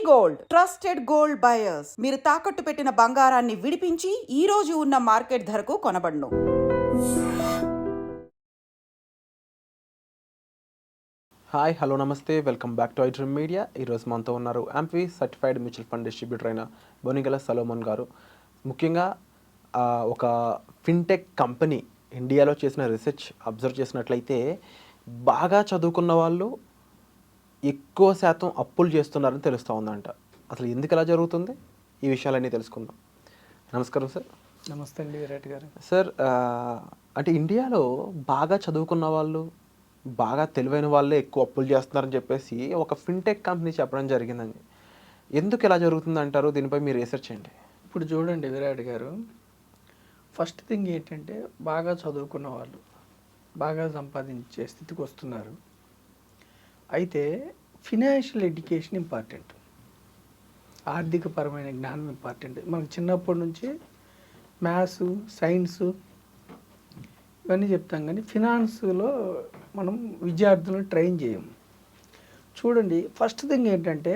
Gold trusted gold buyers. మీరు తాకట్టు పెట్టిన బంగారాన్ని విడిపించి ఈ రోజు ఉన్న మార్కెట్ ధరకు కొనబడును. హాయ్, హలో, నమస్తే, welcome back to iDream media. ఈరోజు మనతో ఉన్నారు AMFI certified mutual fund distributor అయిన బొనిగల సలోమన్ గారు. ముఖ్యంగా ఒక ఫిన్టెక్ కంపెనీ ఇండియాలో చేసిన రీసెర్చ్ అబ్జర్వ్ చేసినట్లయితే బాగా చదువుకున్న వాళ్ళు ఎక్కువ శాతం అప్పులు చేస్తున్నారని తెలుస్తూ ఉందంట. అసలు ఎందుకు ఇలా జరుగుతుంది? ఈ విషయాలన్నీ తెలుసుకుందాం. నమస్కారం సార్. నమస్తే అండి విరాట్ గారు. సార్, అంటే ఇండియాలో బాగా చదువుకున్న వాళ్ళు, బాగా తెలివైన వాళ్ళే ఎక్కువ అప్పులు చేస్తున్నారని చెప్పేసి ఒక ఫిన్టెక్ కంపెనీ చెప్పడం జరిగిందండి. ఎందుకు ఇలా జరుగుతుంది అంటారు? దీనిపై మీరు రీసెర్చ్ చేయండి. ఇప్పుడు చూడండి విరాట్ గారు, ఫస్ట్ థింగ్ ఏంటంటే బాగా చదువుకున్న వాళ్ళు బాగా సంపాదించే స్థితికి వస్తున్నారు. అయితే ఫినాన్షియల్ ఎడ్యుకేషన్ ఇంపార్టెంట్, ఆర్థికపరమైన జ్ఞానం ఇంపార్టెంట్. మనకు చిన్నప్పటి నుంచి మ్యాథ్స్, సైన్స్ ఇవన్నీ చెప్తాం, కానీ ఫినాన్స్లో మనం విద్యార్థులను ట్రైన్ చేయం. చూడండి, ఫస్ట్ థింగ్ ఏంటంటే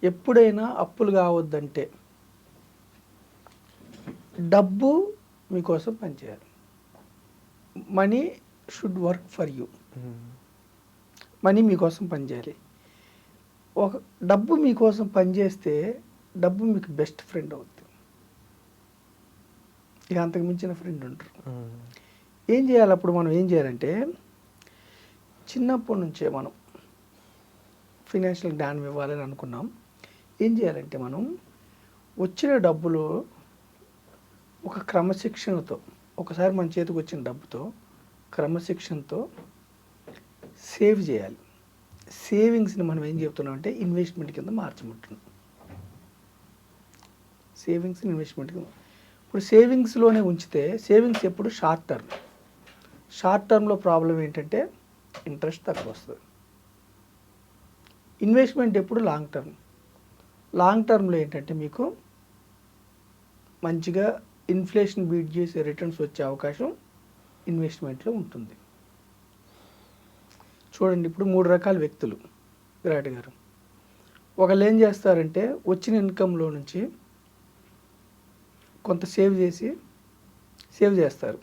ఎప్పుడైనా అప్పులు కావద్దంటే డబ్బు మీకోసం పనిచేయాలి. Money should work for you. Money మీకోసం పనిచేయాలి. ఒక డబ్బు మీకోసం పనిచేస్తే డబ్బు మీకు బెస్ట్ ఫ్రెండ్ అవుతుంది. ఇక అంతకు మించిన ఫ్రెండ్ ఉంటారు. ఏం చేయాలి అప్పుడు? మనం ఏం చేయాలంటే చిన్నప్పటి నుంచే మనం ఫినాన్షియల్ జ్ఞానం ఇవ్వాలని అనుకున్నాం. ఏం చేయాలంటే మనం వచ్చిన డబ్బులో ఒక క్రమశిక్షణతో, ఒకసారి మన చేతికి వచ్చిన డబ్బుతో క్రమశిక్షణతో సేవ్ చేయాలి. సేవింగ్స్ని మనం ఏం చెప్తున్నాం అంటే ఇన్వెస్ట్మెంట్ కింద మార్చమంటున్నాం. సేవింగ్స్ని ఇన్వెస్ట్మెంట్ కింద. ఇప్పుడు సేవింగ్స్లోనే ఉంచితే సేవింగ్స్ ఎప్పుడు షార్ట్ టర్మ్. షార్ట్ టర్మ్లో ప్రాబ్లం ఏంటంటే ఇంట్రెస్ట్ తక్కువ వస్తుంది. ఇన్వెస్ట్మెంట్ ఎప్పుడు లాంగ్ టర్మ్. లాంగ్ టర్మ్లో ఏంటంటే మీకు మంచిగా ఇన్ఫ్లేషన్ బీట్ చేసే రిటర్న్స్ వచ్చే అవకాశం ఇన్వెస్ట్మెంట్లో ఉంటుంది. చూడండి, ఇప్పుడు 3 రకాల వ్యక్తులు విరాట్ గారు. ఒకళ్ళు ఏం చేస్తారంటే వచ్చిన ఇన్కంలో నుంచి కొంత సేవ్ చేస్తారు.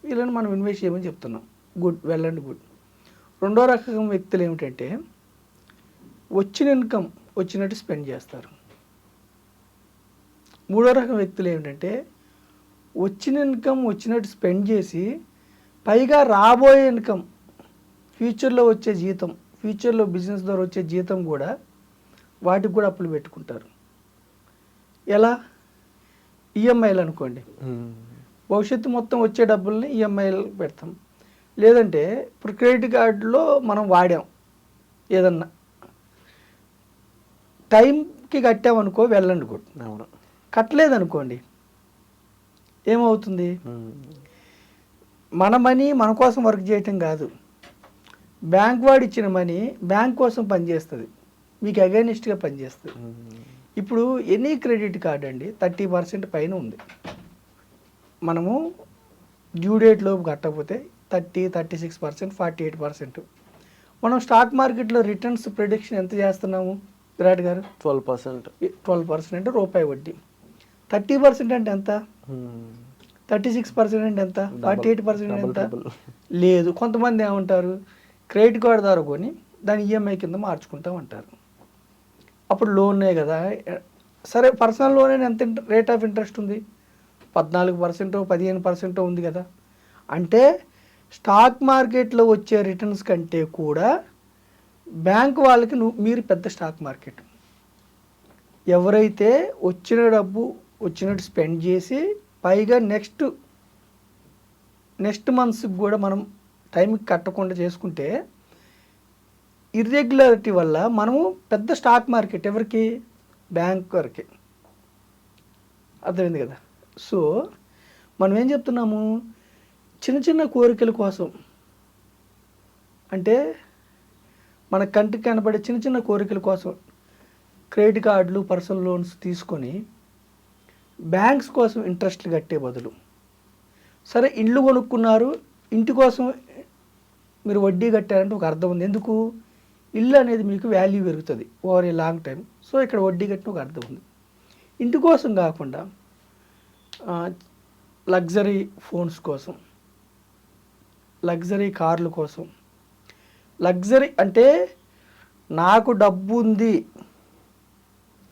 వీళ్ళని మనం ఇన్వెస్ట్ చేయమని చెప్తున్నాం. Good, well and good. రెండో రకం వ్యక్తులు ఏమిటంటే వచ్చిన ఇన్కమ్ వచ్చినట్టు స్పెండ్ చేస్తారు. మూడో రకం వ్యక్తులు ఏమిటంటే వచ్చిన ఇన్కమ్ వచ్చినట్టు స్పెండ్ చేసి పైగా రాబోయే ఇన్కమ్, ఫ్యూచర్లో వచ్చే జీతం, ఫ్యూచర్లో బిజినెస్ ద్వారా వచ్చే జీతం కూడా వాటికి కూడా అప్పులు పెట్టుకుంటారు. ఎలా? ఈఎంఐలు అనుకోండి. భవిష్యత్తు మొత్తం వచ్చే డబ్బుల్ని ఈఎంఐలు పెడతాం. లేదంటే ఇప్పుడు క్రెడిట్ కార్డులో మనం వాడాం, ఏదన్నా టైంకి కట్టామనుకో, వెళ్ళండి గుడ్. అవును. కట్టలేదనుకోండి ఏమవుతుంది? మన మనీ మన కోసం వర్క్ చేయటం కాదు, బ్యాంక్ వాడు ఇచ్చిన మనీ బ్యాంక్ కోసం పనిచేస్తుంది, మీకు అగైనిస్ట్గా పనిచేస్తుంది. ఇప్పుడు ఎనీ క్రెడిట్ కార్డ్ అండి 30% పైన ఉంది. మనము డ్యూ డేట్ లోపు కట్టకపోతే 30, 36%, 48%. మనం స్టాక్ మార్కెట్లో రిటర్న్స్ ప్రిడిక్షన్ ఎంత చేస్తున్నాము విరాట్ గారు? 12%. 12% అంటే రూపాయి వడ్డీ. 30% అంటే ఎంత? 36% అంటే ఎంత? 48% ఎంత? లేదు. కొంతమంది ఏమంటారు, క్రెడిట్ కార్డు ద్వారా కొని దాన్ని ఈఎంఐ కింద మార్చుకుంటామంటారు. అప్పుడు లోనే కదా. సరే, పర్సనల్ లోన్ ఎంత రేట్ ఆఫ్ ఇంట్రెస్ట్ ఉంది? 14%, 15% ఉంది కదా. అంటే స్టాక్ మార్కెట్లో వచ్చే రిటర్న్స్ కంటే కూడా బ్యాంక్ వాళ్ళకి మీరు పెద్ద స్టాక్ మార్కెట్. ఎవరైతే వచ్చిన డబ్బు వచ్చినట్టు స్పెండ్ చేసి పైగా నెక్స్ట్ మంత్స్కి కూడా మనం టైంకి కట్టకుండా చేసుకుంటే ఇర్రెగ్యులారిటీ వల్ల మనము పెద్ద స్టాక్ మార్కెట్. ఎవరికి? బ్యాంక్ వరకే. అర్థమైంది కదా. సో మనం ఏం చెప్తున్నాము, చిన్న చిన్న కోరికల కోసం, అంటే మన కంటికి కనబడే చిన్న చిన్న కోరికల కోసం క్రెడిట్ కార్డులు, పర్సనల్ లోన్స్ తీసుకొని బ్యాంక్స్ కోసం ఇంట్రెస్ట్లు కట్టే బదులు, సరే ఇల్లు కొనుక్కున్నారు, ఇంటి కోసం మీరు వడ్డీ కట్టారంటే ఒక అర్థం ఉంది. ఎందుకు? ఇల్లు అనేది మీకు వాల్యూ పెరుగుతుంది over a long time. So ఇక్కడ వడ్డీ కట్టిన ఒక అర్థం ఉంది. ఇంటి కోసం కాకుండా లగ్జరీ ఫోన్స్ కోసం, లగ్జరీ కార్ల కోసం, లగ్జరీ అంటే నాకు డబ్బు ఉంది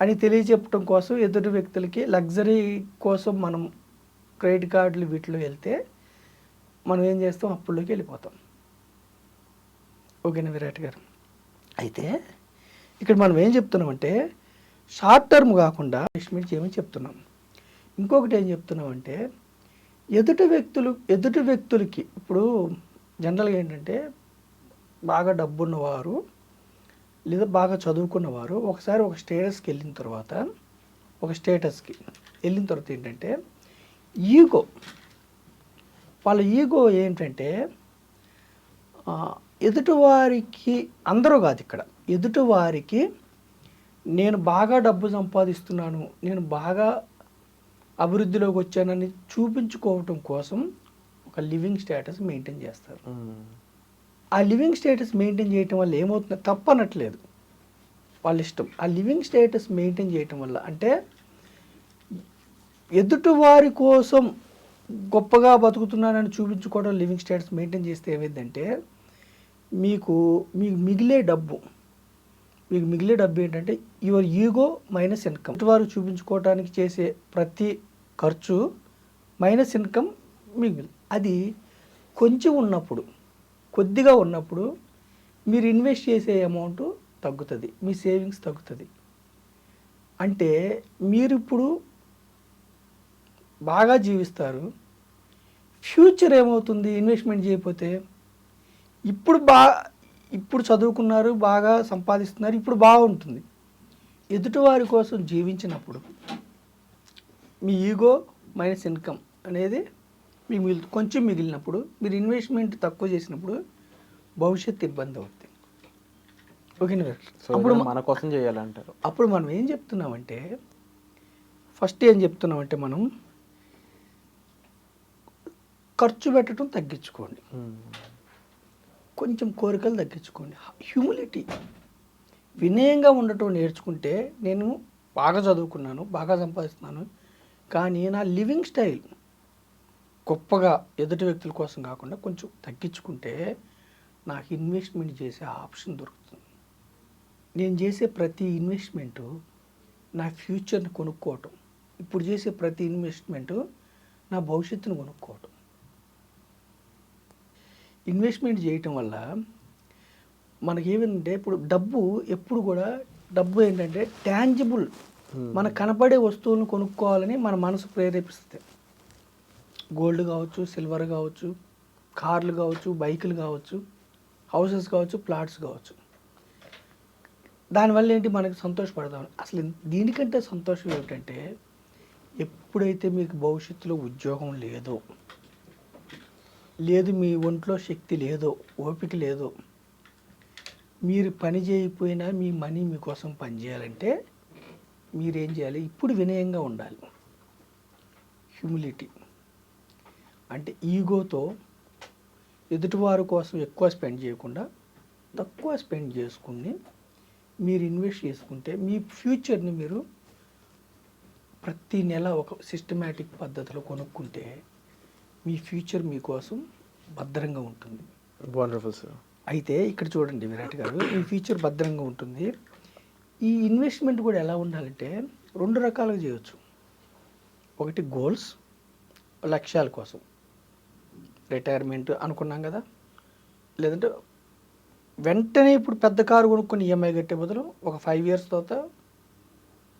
అని తెలియచెప్పడం కోసం ఎదుటి వ్యక్తులకి లగ్జరీ కోసం మనం క్రెడిట్ కార్డులు వీటిలో వెళ్తే మనం ఏం చేస్తాం, అప్పుల్లోకి వెళ్ళిపోతాం. ఓకేనా విరాట్ గారు? అయితే ఇక్కడ మనం ఏం చెప్తున్నామంటే షార్ట్ టర్మ్ కాకుండా ఇన్వెస్ట్మెంట్ చేయమని చెప్తున్నాం. ఇంకొకటి ఏం చెప్తున్నామంటే ఎదుటి వ్యక్తులకి ఇప్పుడు జనరల్గా ఏంటంటే బాగా డబ్బున్నవారు లేదా బాగా చదువుకున్నవారు ఒకసారి ఒక స్టేటస్కి వెళ్ళిన తర్వాత ఏంటంటే ఈగో, వాళ్ళ ఈగో ఏంటంటే ఎదుటివారికి, అందరూ కాదు ఇక్కడ, ఎదుటివారికి నేను బాగా డబ్బు సంపాదిస్తున్నాను, నేను బాగా అభివృద్ధిలోకి వచ్చానని చూపించుకోవటం కోసం ఒక లివింగ్ స్టేటస్ మెయింటైన్ చేస్తారు. ఆ లివింగ్ స్టేటస్ మెయింటైన్ చేయటం వల్ల ఏమవుతుందో తప్పనట్లేదు, వాళ్ళ ఇష్టం. ఆ లివింగ్ స్టేటస్ మెయింటైన్ చేయటం వల్ల అంటే ఎదుటివారి కోసం గొప్పగా బతుకుతున్నానని చూపించుకోవడం లివింగ్ స్టేటస్ మెయింటైన్ చేస్తే ఏమైందంటే మీకు మిగిలే డబ్బు ఏంటంటే యువర్ ఈగో మైనస్ ఇన్కమ్. వారు చూపించుకోవడానికి చేసే ప్రతి ఖర్చు మైనస్ ఇన్కమ్ మిగిలి, అది కొద్దిగా ఉన్నప్పుడు మీరు ఇన్వెస్ట్ చేసే అమౌంట్ తగ్గుతుంది, మీ సేవింగ్స్ తగ్గుతుంది. అంటే మీరు ఇప్పుడు బాగా జీవిస్తారు, ఫ్యూచర్ ఏమవుతుంది ఇన్వెస్ట్మెంట్ చేయకపోతే? ఇప్పుడు చదువుకున్నారు, బాగా సంపాదిస్తున్నారు, ఇప్పుడు బాగుంటుంది. ఎదుటివారి కోసం జీవించినప్పుడు మీ ఈగో మైనస్ ఇన్కమ్ అనేది మీకు కొంచెం మిగిలినప్పుడు, మీరు ఇన్వెస్ట్మెంట్ తక్కువ చేసినప్పుడు భవిష్యత్తు ఇబ్బంది అవుతుంది. ఓకేనా? అప్పుడు మన కోసం చేయాలంటారు. అప్పుడు మనం ఏం చెప్తున్నామంటే మనం ఖర్చు పెట్టడం తగ్గించుకోండి, కొంచెం కోరికలు తగ్గించుకోండి. హ్యూమిలిటీ, వినయంగా ఉండటం నేర్చుకుంటే నేను బాగా చదువుకున్నాను, బాగా సంపాదిస్తున్నాను, కానీ నా లివింగ్ స్టైల్ గొప్పగా ఎదుటి వ్యక్తుల కోసం కాకుండా కొంచెం తగ్గించుకుంటే నాకు ఇన్వెస్ట్మెంట్ చేసే ఆప్షన్ దొరుకుతుంది. నేను చేసే ప్రతి ఇన్వెస్ట్మెంటు నా ఫ్యూచర్ని కొనుక్కోవటం, ఇప్పుడు చేసే ప్రతి ఇన్వెస్ట్మెంటు నా భవిష్యత్తును కొనుక్కోవటం. ఇన్వెస్ట్మెంట్ చేయటం వల్ల మనకేమంటే ఇప్పుడు డబ్బు ఏంటంటే ట్యాంజిబుల్, మనకు కనపడే వస్తువులను కొనుక్కోవాలని మన మనసు ప్రేరేపిస్తుంది. గోల్డ్ కావచ్చు, సిల్వర్ కావచ్చు, కార్లు కావచ్చు, బైకులు కావచ్చు, హౌసెస్ కావచ్చు, ప్లాట్స్ కావచ్చు. దానివల్ల ఏంటి, మనకు సంతోషపడతాం. అసలు దీనికంటే సంతోషం ఏమిటంటే ఎప్పుడైతే మీకు భవిష్యత్తులో ఉద్యోగం లేదు, మీ ఒంట్లో శక్తి లేదో, ఓపిక లేదో, మీరు పని చేయకపోయినా మీ మనీ మీకోసం పనిచేయాలంటే మీరేం చేయాలి? ఇప్పుడు వినయంగా ఉండాలి. హ్యూమిలిటీ అంటే ఈగోతో ఎదుటివారి కోసం ఎక్కువ స్పెండ్ చేయకుండా తక్కువ స్పెండ్ చేసుకుని మీరు ఇన్వెస్ట్ చేసుకుంటే మీ ఫ్యూచర్ని మీరు ప్రతి నెల ఒక సిస్టమేటిక్ పద్ధతిలో కొనుక్కుంటే మీ ఫ్యూచర్ మీకోసం భద్రంగా ఉంటుంది. Wonderful sir. అయితే ఇక్కడ చూడండి విరాట్ గారు, మీ ఫ్యూచర్ భద్రంగా ఉంటుంది. ఈ ఇన్వెస్ట్మెంట్ కూడా ఎలా ఉండాలంటే 2 రకాలుగా చేయొచ్చు. ఒకటి గోల్స్, లక్ష్యాల కోసం, రిటైర్మెంట్ అనుకున్నాం కదా, లేదంటే వెంటనే ఇప్పుడు పెద్ద కారు కొనుక్కొని ఈఎంఐ కట్టే బదులు ఒక 5 years తర్వాత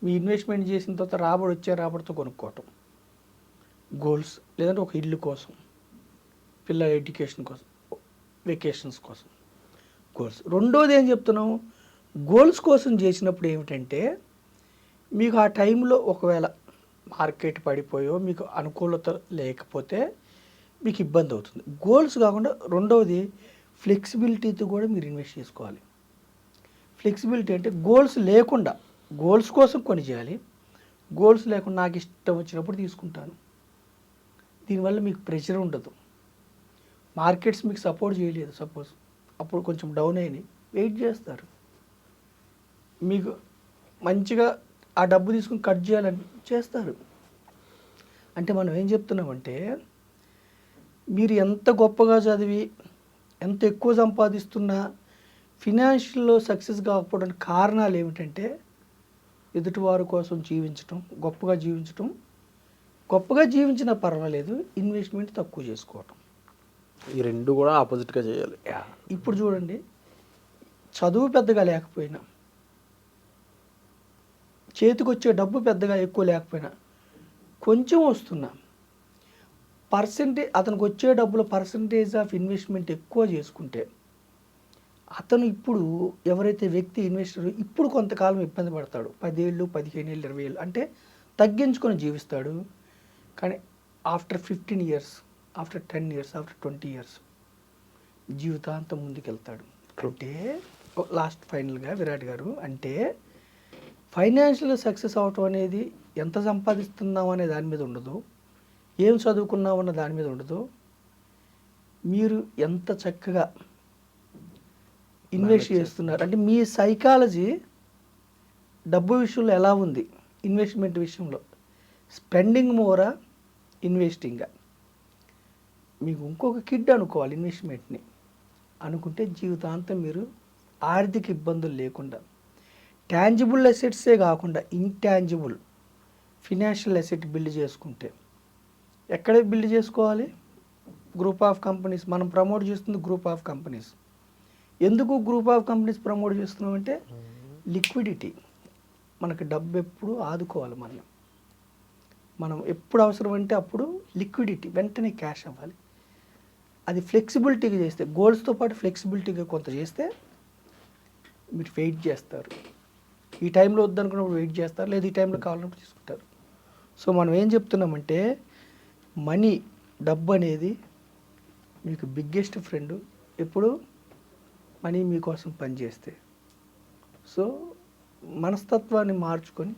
మీ ఇన్వెస్ట్మెంట్ చేసిన తర్వాత రాబడితో కొనుక్కోవటం గోల్స్, లేదంటే ఒక ఇల్లు కోసం, పిల్లల ఎడ్యుకేషన్ కోసం, వెకేషన్స్ కోసం గోల్స్. రెండోది ఏం చెప్తున్నాం, గోల్స్ కోసం చేసినప్పుడు ఏమిటంటే మీకు ఆ టైంలో ఒకవేళ మార్కెట్ పడిపోయో మీకు అనుకూలత లేకపోతే మీకు ఇబ్బంది అవుతుంది. గోల్స్ కాకుండా రెండవది ఫ్లెక్సిబిలిటీతో కూడా మీరు ఇన్వెస్ట్ చేసుకోవాలి. ఫ్లెక్సిబిలిటీ అంటే గోల్స్ కోసం కొని చేయాలి, గోల్స్ లేకుండా నాకు ఇష్టం వచ్చినప్పుడు తీసుకుంటాను. దీనివల్ల మీకు ప్రెషర్ ఉండదు. మార్కెట్స్ మీకు సపోర్ట్ చేయలేదు సపోజ్, అప్పుడు కొంచెం డౌన్ అయినాయి, వెయిట్ చేస్తారు. మీకు మంచిగా ఆ డబ్బు తీసుకుని కట్ చేయాలని చేస్తారు. అంటే మనం ఏం చెప్తున్నామంటే మీరు ఎంత గొప్పగా చదివి ఎంత ఎక్కువ సంపాదిస్తున్నా ఫినాన్షియల్లో సక్సెస్ కాకపోవడానికి కారణాలు ఏమిటంటే ఎదుటివారి కోసం జీవించటం, గొప్పగా జీవించినా పర్వాలేదు, ఇన్వెస్ట్మెంట్ తక్కువ చేసుకోవటం. ఈ రెండు కూడా ఆపోజిట్గా చేయాలి. ఇప్పుడు చూడండి, చదువు పెద్దగా లేకపోయినా, చేతికి వచ్చే డబ్బు పెద్దగా ఎక్కువ లేకపోయినా, కొంచెం వస్తున్నా అతనికి వచ్చే డబ్బుల పర్సంటేజ్ ఆఫ్ ఇన్వెస్ట్మెంట్ ఎక్కువ చేసుకుంటే అతను ఇప్పుడు ఎవరైతే వ్యక్తి ఇన్వెస్టర్ ఇప్పుడు కొంతకాలం ఇబ్బంది పడతాడు, 10 ఏళ్ళు 15 ఏళ్ళు 20 ఏళ్ళు అంటే తగ్గించుకొని జీవిస్తాడు. కానీ after 15 years, after 10 years, after 20 years జీవితాంతం ముందుకెళ్తాడు. అంటే లాస్ట్ ఫైనల్గా విరాట్ గారు, అంటే ఫైనాన్షియల్ సక్సెస్ అవటం అనేది ఎంత సంపాదిస్తున్నాం అనే దాని మీద ఉండదు, ఏం చదువుకున్నాం అన్న దాని మీద ఉండదు, మీరు ఎంత చక్కగా ఇన్వెస్ట్ చేస్తున్నారు అంటే మీ సైకాలజీ డబ్బు విషయంలో ఎలా ఉంది, ఇన్వెస్ట్మెంట్ విషయంలో స్పెండింగ్ మోరా ఇన్వెస్టింగా. మీకు ఇంకొక కిడ్ అనుకోవాలి ఇన్వెస్ట్మెంట్ని అనుకుంటే జీవితాంతం మీరు ఆర్థిక ఇబ్బందులు లేకుండా ట్యాంజిబుల్ అసెట్సే కాకుండా ఇంటాంజిబుల్ ఫినాన్షియల్ అసెట్ బిల్డ్ చేసుకుంటే, ఎక్కడ బిల్డ్ చేసుకోవాలి? Group of companies. మనం ప్రమోట్ చేస్తుంది గ్రూప్ ఆఫ్ కంపెనీస్. ఎందుకు గ్రూప్ ఆఫ్ కంపెనీస్ ప్రమోట్ చేస్తున్నామంటే లిక్విడిటీ. మనకి డబ్బు ఎప్పుడు ఆదుకోవాలి, మనం ఎప్పుడు అవసరం అంటే అప్పుడు లిక్విడిటీ, వెంటనే క్యాష్ అవ్వాలి. అది ఫ్లెక్సిబిలిటీగా చేస్తే, గోల్స్తో పాటు ఫ్లెక్సిబిలిటీగా కొంత చేస్తే మీరు వెయిట్ చేస్తారు. ఈ టైంలో వద్దనుకున్నప్పుడు వెయిట్ చేస్తారు, లేదా ఈ టైంలో కావాలన్నప్పుడు తీసుకుంటారు. సో మనం ఏం చెప్తున్నామంటే డబ్బు అనేది మీకు బిగ్గెస్ట్ ఫ్రెండ్ ఎప్పుడు మనీ మీకోసం పనిచేస్తే. సో మనస్తత్వాన్ని మార్చుకొని,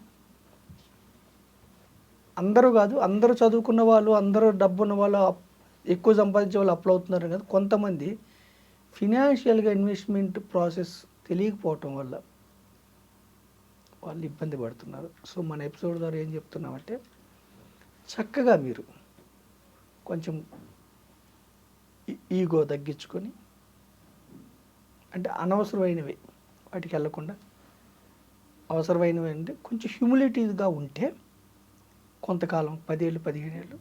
అందరూ కాదు, అందరూ చదువుకున్న వాళ్ళు, అందరూ డబ్బు ఉన్న వాళ్ళు, ఎక్కువ సంపాదించే వాళ్ళు అప్లై అవుతున్నారు కదా, కొంతమంది ఫినాన్షియల్గా ఇన్వెస్ట్మెంట్ ప్రాసెస్ తెలియకపోవటం వల్ల వాళ్ళు ఇబ్బంది పడుతున్నారు. సో మన ఎపిసోడ్ ద్వారా ఏం చెప్తున్నామంటే చక్కగా మీరు కొంచెం ఈగో తగ్గించుకొని, అంటే అనవసరమైనవి వాటికి వెళ్ళకుండా, అవసరమైనవి అంటే కొంచెం హ్యూమిలిటీగా ఉంటే కొంతకాలం 10 ఏళ్ళు 15 ఏళ్ళు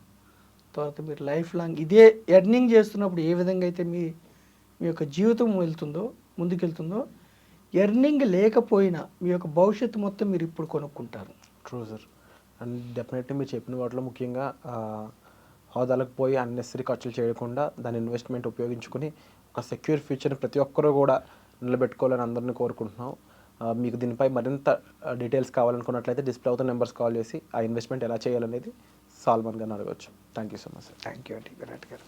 తర్వాత మీరు లైఫ్ లాంగ్ ఇదే ఎర్నింగ్ చేస్తున్నప్పుడు ఏ విధంగా అయితే మీ యొక్క జీవితం ముందుకెళ్తుందో ఎర్నింగ్ లేకపోయినా మీ యొక్క భవిష్యత్తు మొత్తం మీరు ఇప్పుడు కొనుక్కుంటారు. True sir. అండ్ డెఫినెట్లీ మీరు చెప్పిన వాటిలో ముఖ్యంగా హోదాలకు పోయి అన్నెసరీ ఖర్చులు చేయకుండా దాని ఇన్వెస్ట్మెంట్ ఉపయోగించుకొని ఒక సెక్యూర్ ఫ్యూచర్ని ప్రతి ఒక్కరూ కూడా నిలబెట్టుకోవాలని అందరినీ కోరుకుంటున్నాం. మీకు దీనిపై మరింత డీటెయిల్స్ కావాలనుకున్నట్లయితే డిస్ప్లే అవుతున్న నెంబర్స్ కాల్ చేసి ఆ ఇన్వెస్ట్మెంట్ ఎలా చేయాలనేది సాల్మన్ గారిని అడగవచ్చు. Thank you so much sir. Thank you అండి విరాట్ గారు.